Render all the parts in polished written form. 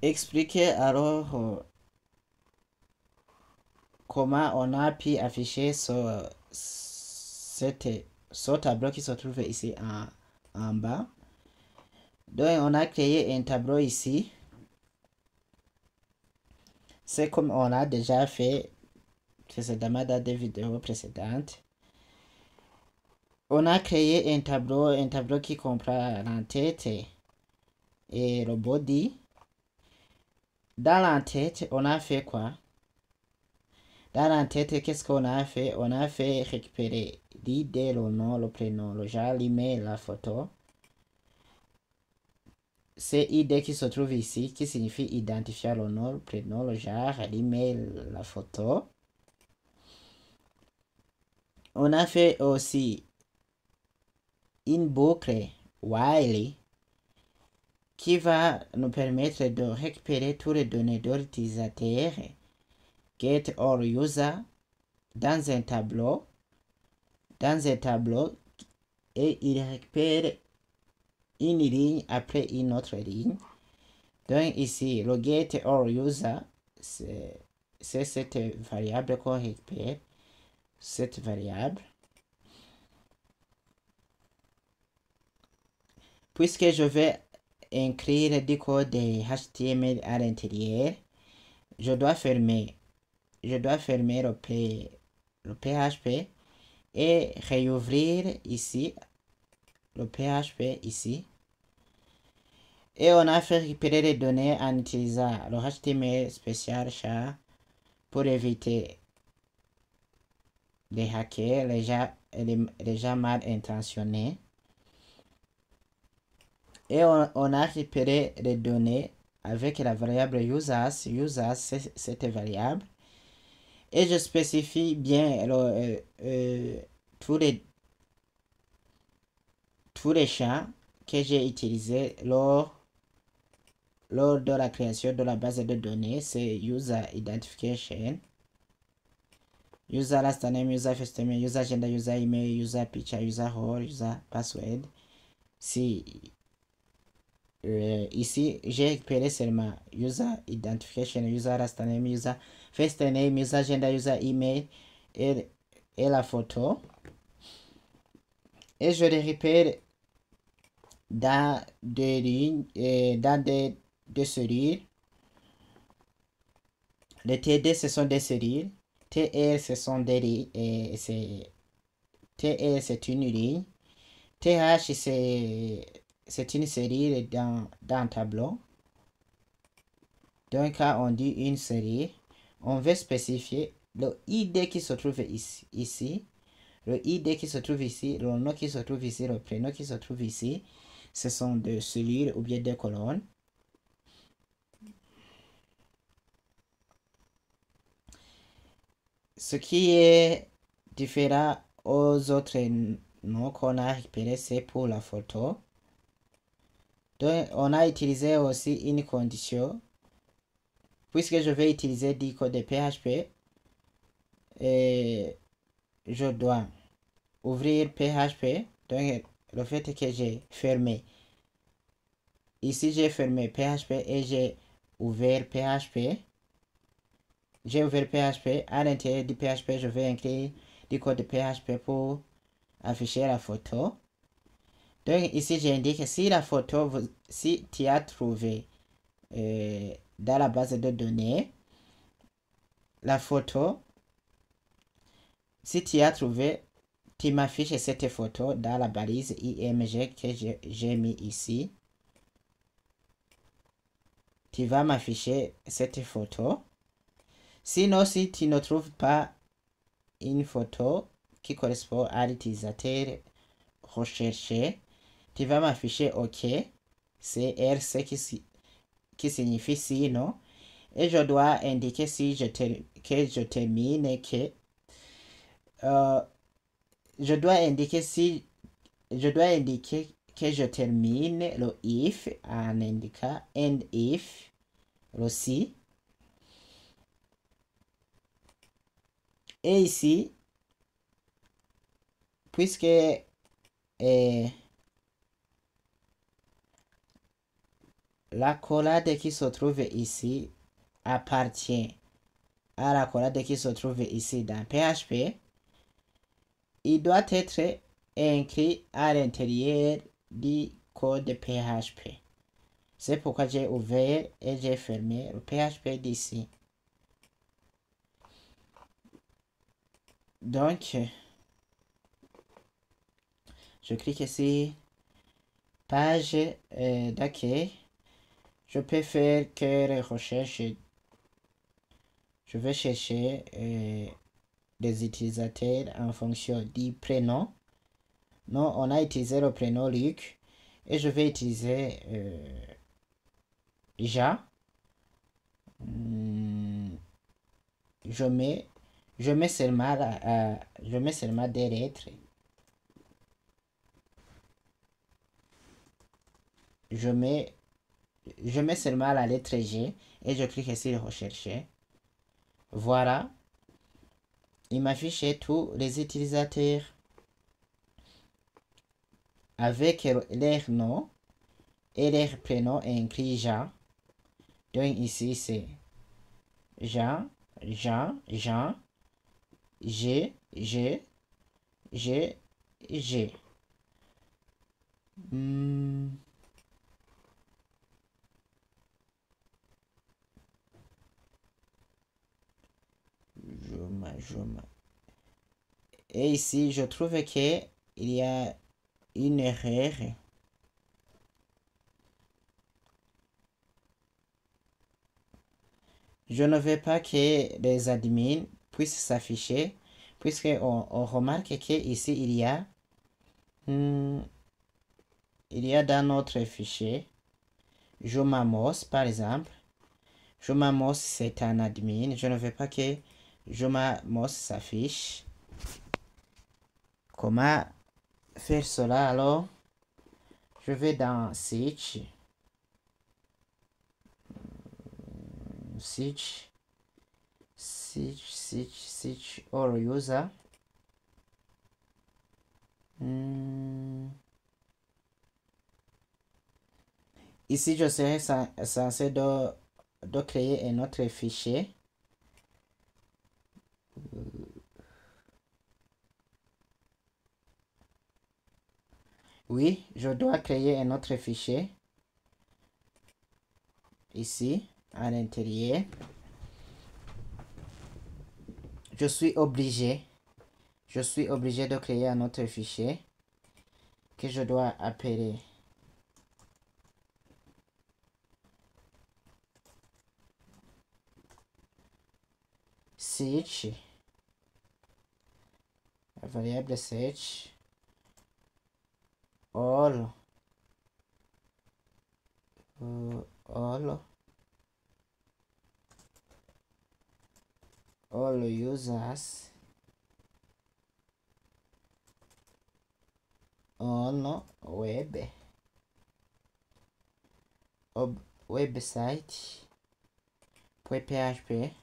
expliquer alors comment on a pu afficher ce tableau qui se trouve ici en bas. Donc on a créé un tableau ici. C'est comme on a déjà fait précédemment dans des vidéos précédentes. On a créé un tableau qui comprend l'entête et le body. Dans l'entête, on a fait quoi? Dans l'entête, qu'est-ce qu'on a fait? On a fait récupérer l'idée, le nom, le prénom, le genre, l'email, la photo. C'est ID qui se trouve ici, qui signifie identifier le nom, le prénom, le genre, l'email, la photo. On a fait aussi une boucle while qui va nous permettre de récupérer toutes les données de l'utilisateur get or user dans un tableau et il récupère une ligne après une autre ligne. Donc ici, le get or user, c'est cette variable qu'on récupère, cette variable. Puisque je vais inclure du code HTML à l'intérieur, je dois fermer le PHP et réouvrir ici le PHP ici. Et on a fait récupérer les données en utilisant le HTML spécial char pour éviter les hackers, les gens mal intentionnés. Et on a récupéré les données avec la variable users. Users, c'est cette variable. Et je spécifie bien tous les champs que j'ai utilisés lors de la création de la base de données. C'est user identification, user last name, user first name, user gender, user email, user picture, user role, user password. Ici, j'ai récupéré seulement user identification, user last name, user first name, user gender, user email et la photo. Et je les récupère dans des lignes, dans des cellules. Les TD, ce sont des cellules. TR, ce sont des lignes. TR, c'est une ligne. TH, c'est une série dans un tableau. Donc, quand on dit une série, on veut spécifier le ID qui se trouve ici, le ID qui se trouve ici, le nom qui se trouve ici, le prénom qui se trouve ici. Ce sont des cellules ou bien des colonnes. Ce qui est différent aux autres noms qu'on a récupérés, c'est pour la photo. Donc, on a utilisé aussi une condition. Puisque je vais utiliser du code de PHP, et je dois ouvrir PHP. Donc, le fait que j'ai fermé. Ici, j'ai fermé PHP et j'ai ouvert PHP. J'ai ouvert PHP. À l'intérieur du PHP, je vais inclure du code de PHP pour afficher la photo. Donc, ici, j'indique si la photo, si tu as trouvé dans la base de données la photo, si tu as trouvé, tu m'affiches cette photo dans la balise IMG que j'ai mis ici. Tu vas m'afficher cette photo. Sinon, si tu ne trouves pas une photo qui correspond à l'utilisateur recherché, tu vas m'afficher OK. C'est RC qui signifie sinon. Et je dois indiquer si que je termine que je dois indiquer que je termine le if en indiquant and if, le si. Et ici, puisque l'accolade qui se trouve ici appartient à l'accolade qui se trouve ici dans PHP. Il doit être inclus à l'intérieur du code PHP. C'est pourquoi j'ai ouvert et j'ai fermé le PHP d'ici. Donc, je clique ici, page d'accueil. Je peux faire que recherche. Je vais chercher des utilisateurs en fonction du prénom. Non, on a utilisé le prénom Luc et je vais utiliser Ja. Je mets seulement des lettres. Je mets seulement la lettre G et je clique ici rechercher. Voilà. Il m'affiche tous les utilisateurs avec leur nom et leur prénom inclus Jean. Donc ici c'est Jean, Jean, Jean, G, G, G, G. Et ici, je trouve que il y a une erreur. Je ne veux pas que les admins puissent s'afficher, puisqu'on remarque qu'ici, il y a dans notre fichier, Jomamos, par exemple. Jomamos, c'est un admin. Je ne veux pas que Jomamos s'affiche. Comment faire cela alors? Je vais dans Switch or user. Ici, je serai censé de créer un autre fichier. Oui, je dois créer un autre fichier. Ici, à l'intérieur. Je suis obligé de créer un autre fichier que je dois appeler search, la variable search, all users on website .php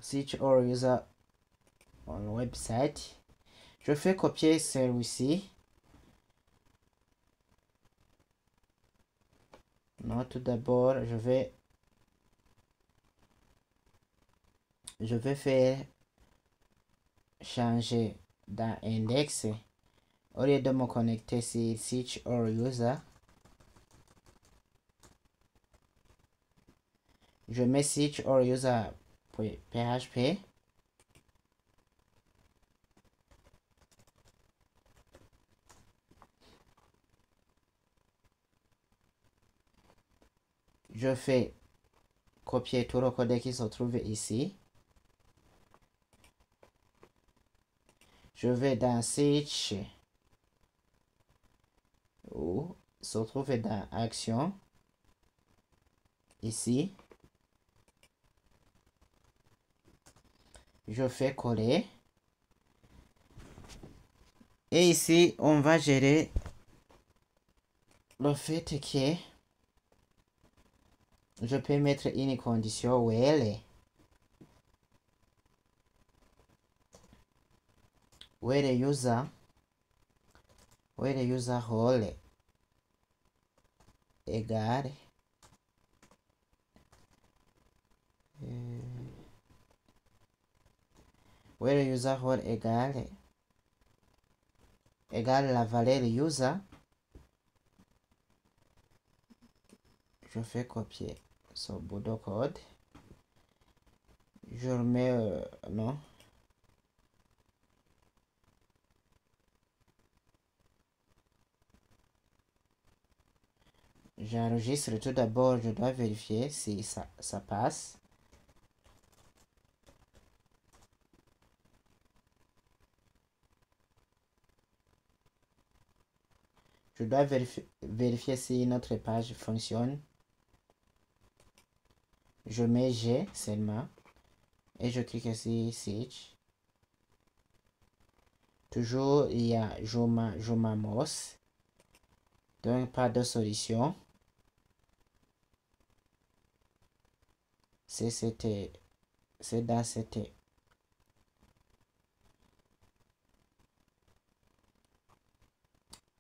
search or user on website. Je fais copier celui-ci. Non, tout d'abord, je vais faire changer dans index. Au lieu de me connecter sur search or user, je mets search or user .php. Je fais copier tout le code qui se trouve ici. Je vais dans search ou se trouve dans action ici. Je fais coller. Et ici, on va gérer le fait que je peux mettre une condition while. where the user role égale where the user role égale la valeur user. Je fais copier ce bout de code. Je remets non. J'enregistre tout d'abord, je dois vérifier si ça passe. Je dois vérifier si notre page fonctionne. Je mets G seulement et je clique ici Switch. Toujours il y a Joma Moss. Donc pas de solution. C'est dans cette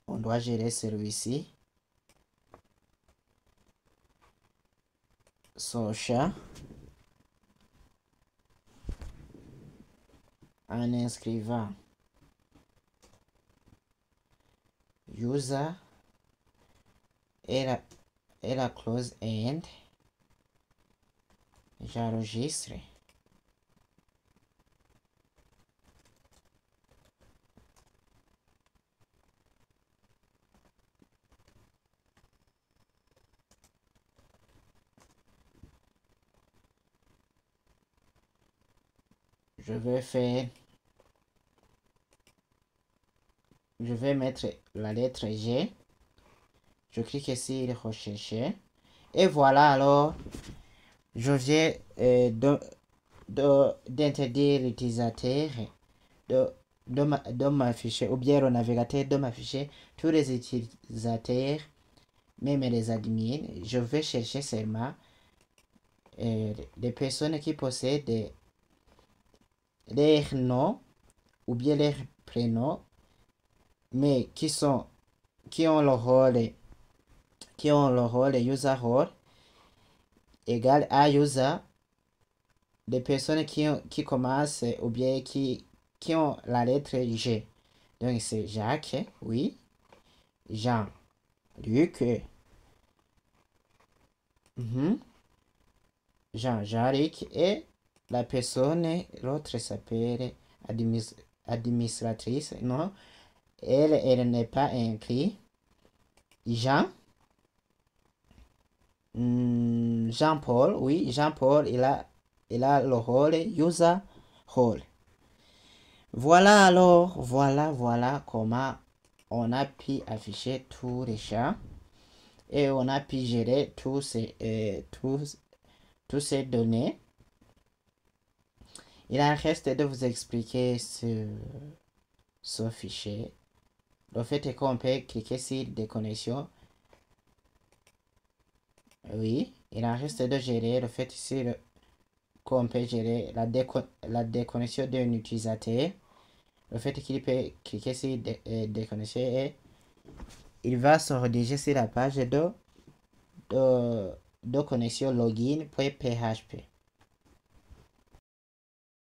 on doit gérer celui-ci. Son chat en inscrivant user et la clause end. J'enregistre. Je vais mettre la lettre G. Je clique ici rechercher. Et voilà, alors je viens d'interdire l'utilisateur de m'afficher, ou bien le navigateur de m'afficher tous les utilisateurs, même les admins. Je vais chercher seulement des personnes qui possèdent leur nom ou bien leur prénom, mais qui ont le rôle user role égal à user, des personnes qui commencent ou bien qui ont la lettre G. Donc c'est Jacques, oui, Jean, Luc, Jean-Luc, et la personne, l'autre s'appelle administratrice, non, elle n'est pas inclus. Jean-Paul, oui, Jean-Paul, il a le rôle user role. Voilà alors, voilà comment on a pu afficher tous les chats et on a pu gérer tous ces données. Il en reste de vous expliquer ce fichier. Le fait est qu'on peut cliquer sur déconnexion. Oui, il en reste de gérer le fait ici qu'on peut gérer la déconnexion d'un utilisateur. Le fait qu'il peut cliquer sur déconnexion et il va se rediriger sur la page de connexion login.php.